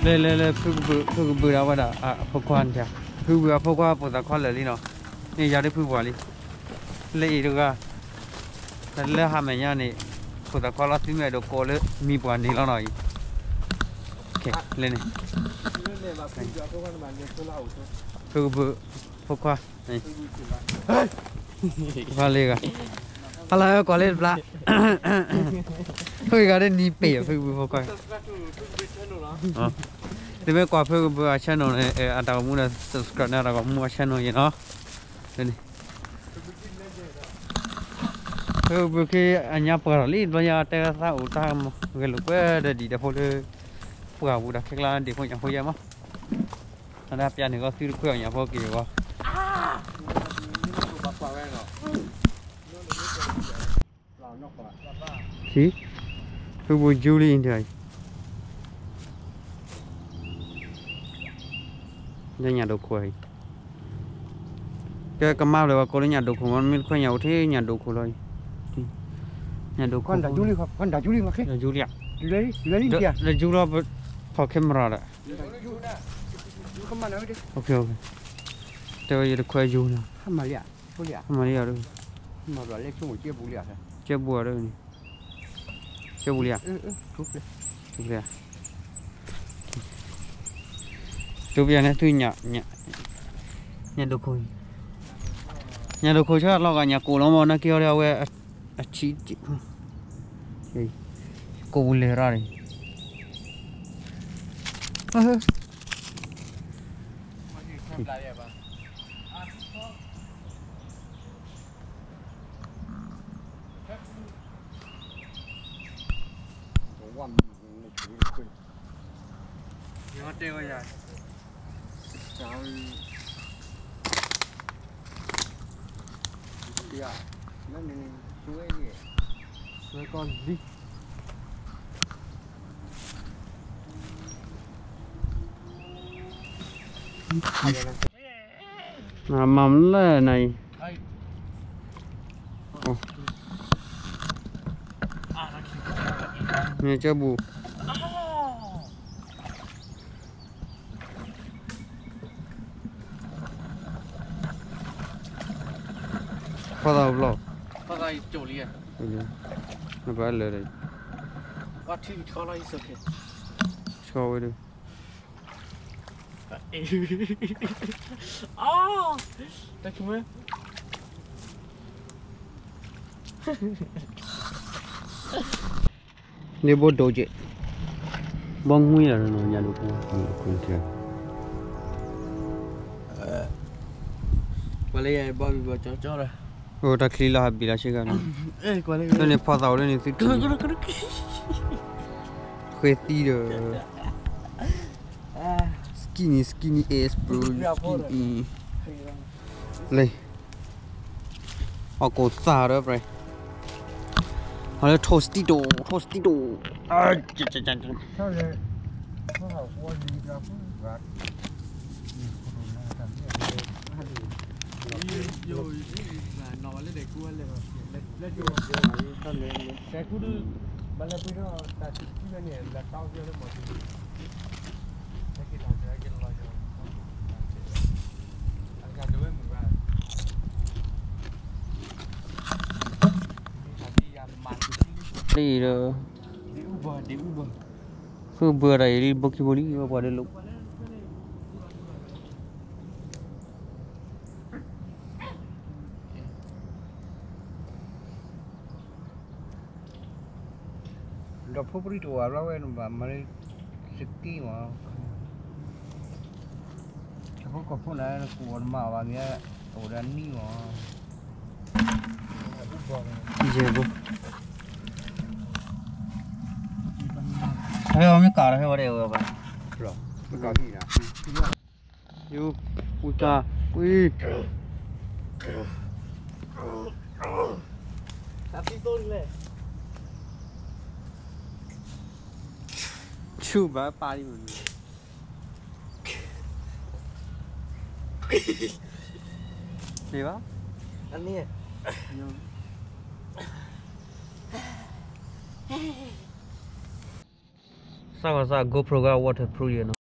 le phu bu ra wada phu kwan cha phu bu phu kwa po da kwa le li no ni ya de phu bwa li le do ga le ha me nya ni po da kwa la ti me do ko le mi bwa ni lo no yi okay le ni phu bu phu kwa ni qua le ga hala qua le bla thôi ga de ni pe phu bu phu kwa thì bây qua phơi bữa channel này anh ta muốn là subscribe này là có mua channel gì đó đây phơi bữa khi anh nhá bữa lì bây giờ ta sao ta cái lúc ấy để đi để phơi bữa bữa đã khách là để phơi nhà phơi mà anh đã bây giờ có thứ phơi nhà phơi kiểu quá gì phơi bữa Julie thôi nhà đồ khuấy cái mau rồi cô nhà đồ khuấy mình khuấy nhau thế nhà đồ khuấy rồi nhà đồ con đã Julie không con đã Julie mà khi Julie lấy kìa là Julie phở camera đấy ok ok tôi giờ khuấy Julie không mà liệt không mà liệt đâu mà rồi lấy chung chia bù liệt chia bùa đâu này chia bùa liệt chụp liệt chụp liệt này tôi nhà đồ khuấy chắc là nhà cổ lắm mà nó kêu là về chị cổ lề ra đây rồi con đi mắm là này nè cho bù phát đầu lọ phát ra chỗ liền nó phải lừa đấy có thứ cho nó ít kìa cho với đi đây chúng em nếu bố đồ chị bông huy là nó nhà đồ con kia qua đây bao nhiêu cho rồi ওটা ক্লিলা হাবি আছে কেন এই কোলে নে ফাদাও নে তুই Retiro skinny ass bro skinny lấy cô xa đó rồi họ là tostido chết sao vậy nó học qua gì ra vắt rồi nó lấy để cua lấy vô sao lấy cái cua đưa bạn lấy bây giờ ta chỉ cái này là tao cho nó một cái làm cái làm cho anh cả đứa mình vào đi rồi đi Uber cứ vừa đây đi bốc boli qua đây lúc Lo favorito ahora bueno vamos siki mà không có phone này của mà vào nghe ở đây ni mà giờ bốc hay không biết cả hay vào đây rồi bạn rồi có gì nè yêu uta ui tapi tôi lên chú bá ba đi mình đi bác anh nè Sa GoPro ga waterproof you know.